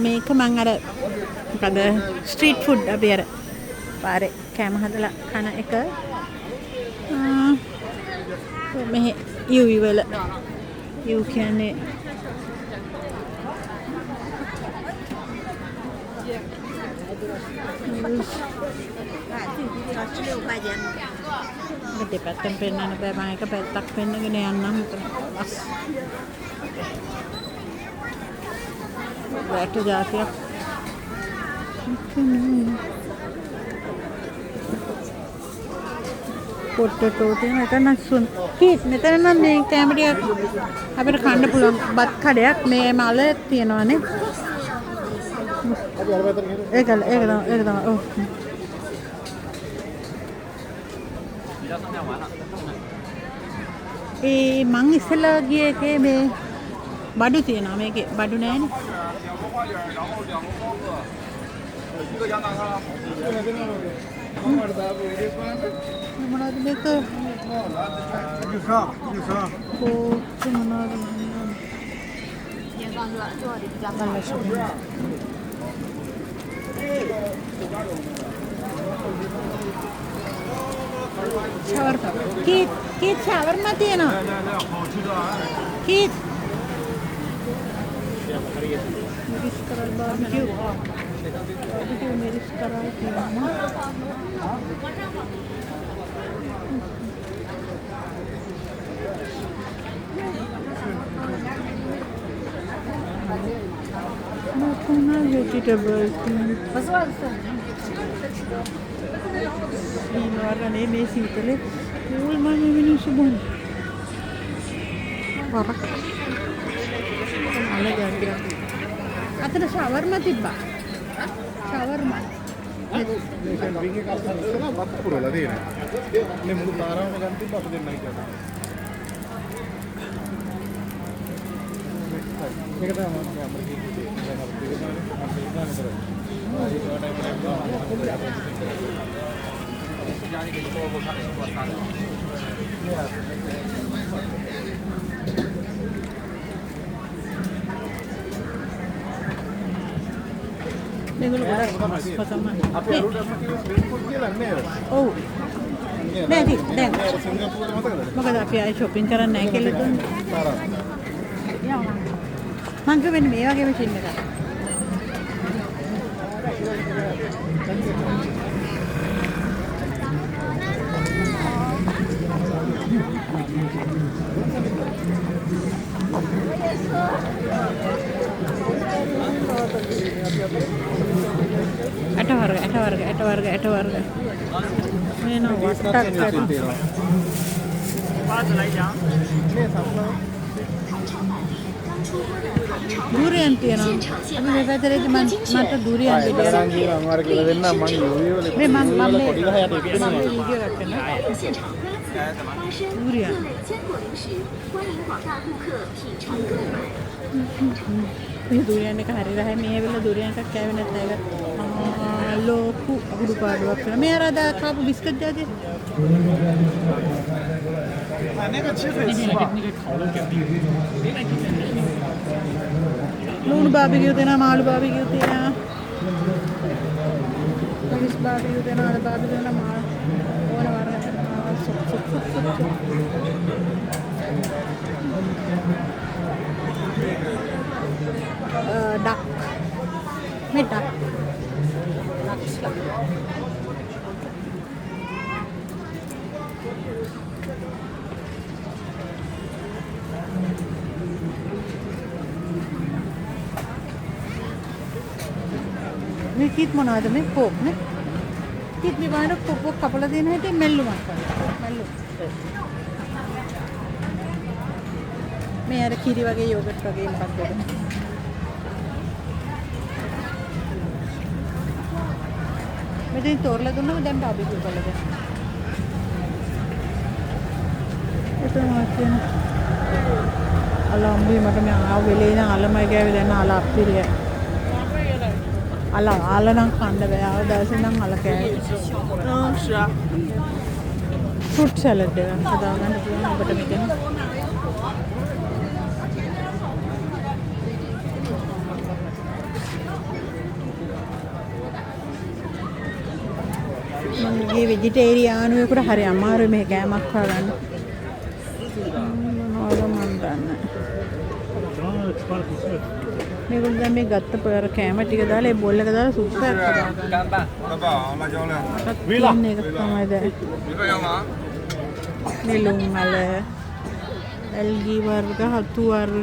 මේක මං අර මොකද ස්ට්‍රීට් ෆුඩ් අපි අර පාරේ කෑම හදලා කන එක මෙහි යූවි වල යූ කියන්නේ දෙපැත්තෙන් පෙන්නන්න බෑ මම එක පැත්තක් පෙන්නගෙන යන්නම් උතන බස් වැට જાතියක් පොටේටෝ තියෙන එක නැස්සුන් කීස් මෙතන නම් මේ කැම ටිකක් අපිට කන්න පුළුවන් බත් කඩයක් මේ මල තියෙනවානේ ඒක තමයි ඔව් මං ඉස්සෙල්ලා ගිය එකේ මේ බඩු තියෙනවා මේකේ බඩු නෑනේ මොනවද මේක ශවර්මා කීත් ශවර්මා තියෙනවා කීත් මිරිස් කරල් බාර්බිකියු මිරිස් කරල් තියෙනවා Makan vegetables. Ini warna ini sitale. Ul mana ini subhan. Warak. Ala jadi. Atau shawarma tibba. Shawarma. Kan bingi kalau sana batu pura lah dia. Ini mulut larang dengan tibba tu dia naik kan. Ini kata orang yang pergi di sana pergi mana? Ambil mana terus? Jadi kalau naik mereka, jadi kita bawa bukan sebuah sana. Negeri orang pertama. Apa yang udah makin sering pergi lah ni. Oh. Nanti, dan. Singapura mana kan? Maka dah pergi shopping kerana naik ke luar. Parah. Ya. Mangga mana mewah ke macam ni kan? Eta warga. Ini no watak. Durian tiada. Tapi mereka cari cuma mata durian dia. हमारे के लिए ना मांग video ले मांग कोड़ी का है तो कितने मांग वीडियो रखे ना durian ini durian එක හරි රහයි මේ වෙලාව durian එකක් කෑවේ නැත්නම් ලෝකු අකුඩු පාඩුවක් කරන මේ අර අද කාපු බිස්කට් જાතිය ලුණු බාබිකියු දෙනවා මාළු බාබිකියු දෙනවා මිස් බාබිකියු දෙනවා අර බාබිකියු දෙනවා මාළු ඕන වරකට duck. May duck. May kit mo na ito, may pork, ne? Kit may bahan ng pork kapala din na ito, mello man pa. Mello. May ara kiri wage yogurt wage මොකක්ද මෙතන තෝරලා දුන්නම දැන් barbecue කරලා දෙන්න. එතන මාත්‍යන අලම්බි මට මේ ආව වෙලේ ඉඳන් අලමයි ගෑවේ දැන් අල අප්පිරිය. අල නම් කන්න බෑ. ආව දවසේ නම් අල කෑවේ. ෆෘට් සලාඩ් එක හදාගන්න පුළුවන් අපිට මෙතන. වගේ වෙජිටේරියානුවෙකුට හරි අමාරුයි මේ කෑමක් හොයාගන්න. මොනවද මන් දන්නේ. මේගොල්ලෝ දැන් මේ ගත්ත පෙර කෑම ටික දාලා ඒ බෝල් එක දාලා සුප් එකක් හදාගන්න. වීලා එක තමයි දැන්. මෙලුම් වල ඇල්ගී වර්ග හතු වර්ග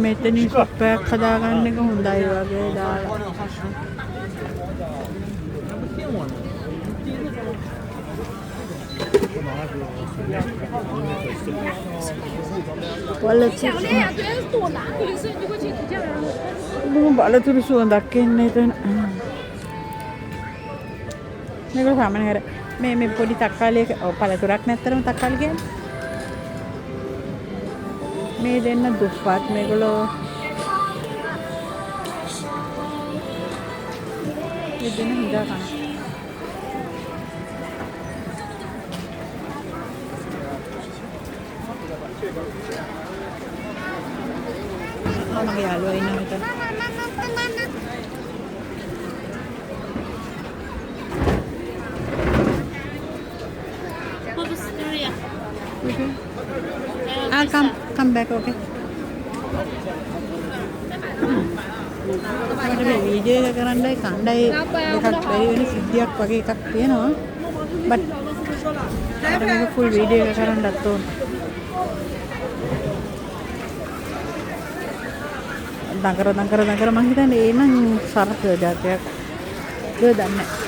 මෙතනින් සුප් එකක් හදාගන්න එක හොඳයි වගේ දාලා. බලතුරු සුවඳක් එන්නේ එතන. මේක සාමාන්‍ය හර මේ පොඩි තක්කාලියක පළතුරක් නැත්තරම තක්කාලි කියන්නේ. මේ දෙන්න දුප්පත් මේගොල්ලෝ මේ දෙන්න හිතා කන. මගේ යාළුවා ඉන්නවා මෙතන. Okay. Come back, okay. මට මේ වීඩියෝ එක කරන්නයි කණ්ඩායි දෙකක් බැරි වෙන සිද්ධියක් වගේ එකක් තියෙනවා. බට් මට මේක ෆුල් වීඩියෝ එක කරන්නත් ඕන. දඟර මං හිතන්නේ ඒ නම් සරත් ජාතියක්. ඒක දන්නේ නැහැ.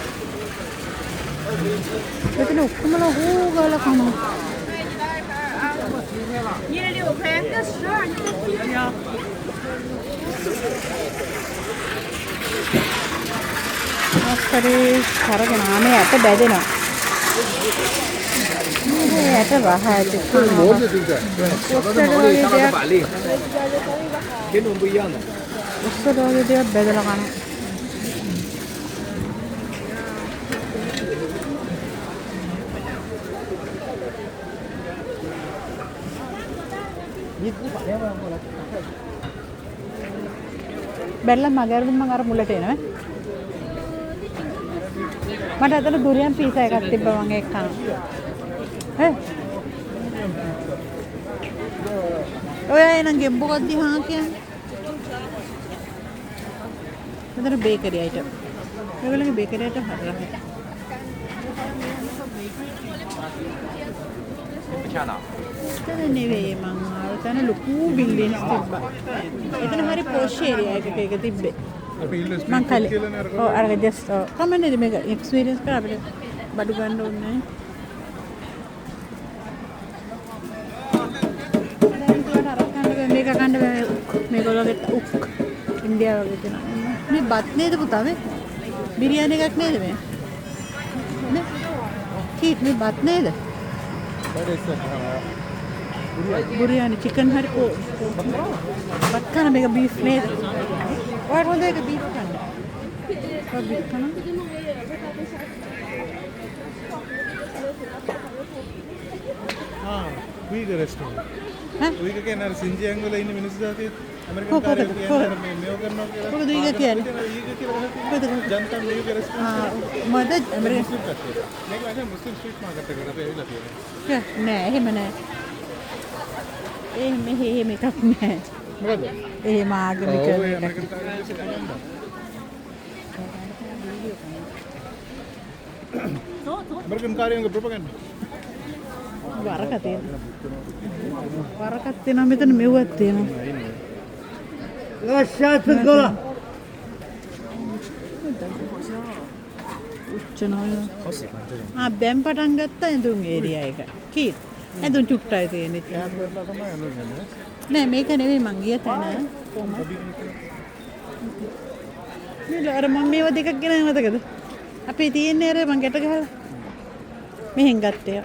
එතන ඔක්කොමලා හෝ ගාලා කනවා. 16块，那12你都不要。 අස්කරේ කරගෙන ආනේ ඇට බැදෙනවා. මේ ඇට රහ ඇට කුල් මොකද උස්සරෝගේ දෙයක් බැදලා කනවා. බැලලා මගේ අර මම අර මුලට එනවා. මට අතන දුරියන් පීසා එකක් තිබ්බා මම ඒක කනවා. ඔය එනං ගෙම්බොකක් දිහා කියන්නේ. මෙතන බේකරි අයිටම්. ඒගොල්ලන්ගේ බේකරි අයිටම් හදලා. එතන නෙවෙයි මං ආව තැන ලොකු බිල්ඩින්ස් තිබ්බා. එතන හරි පොෂ් ඒරියා එකක තිබ්බේ. මං කලින් ඔව් අර ජස්ට් කමන්නේ මේක එක්ස්පීරියන්ස් කරා අපිට බඩු ගන්න ඕනේ. මේක ගන්න මේගොල්ලෝගේ උක් ඉන්දියාව වගේ තියෙනවා. මේ බත් නේද පුතා මේ? බිරියානි එකක් නේද මේ? නේ? කීට් මේ බත් නේද? Biryani chicken hari ko bat kana mega beef neda or honda ek beef kana or beef kana Uyghur restaurant Uyghur ke nar Xinjiang wala inne minusu jaati American Ko car ke meo karna ke ko Uyghur ke Uyghur jantan Uyghur restaurant mada American Muslim katte මේක වැටෙන මුස්ලිම් street market එකකට අපි ඇවිල්ලා තියෙනවා නෑ එහෙම නෑ එහෙම එකක් නෑ මොකද එහෙම ආගමික ඔව් ඒ ඇමරිකන් car එක American car එකේ propaganda වරක තියෙනවා වරකක් තියෙනවා මෙතන මෙව්වක් තියෙනවා ලෂාත් ගොලා දැන් පටන් ගත්තා ඇඳුම් ඒරියා එක. කීත් ඇඳුම් චුට්ටයි තියෙන්නේ. නෑ මේක නෙවෙයි මං ගිය තැන. කොහොමද? අර මම මේව දෙකක් ගෙන මතකද? අපේ තියෙන්නේ අර මං ගැට ගහලා. මෙහෙන් ගත්තේ.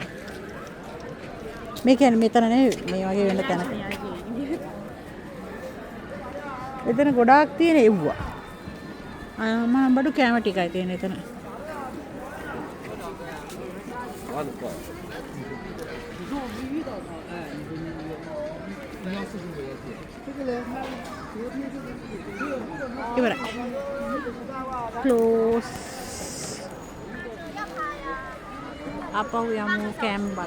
මේ කියන්නේ මෙතන නෙවෙයි මේ වගේ වෙන තැනක. එතන ගොඩාක් තියෙන එව්වා. මම බඩු කැම ටිකයි තියෙන එතන. ඉවරයි. Close. ආපහු යමු කෑම බලන්න.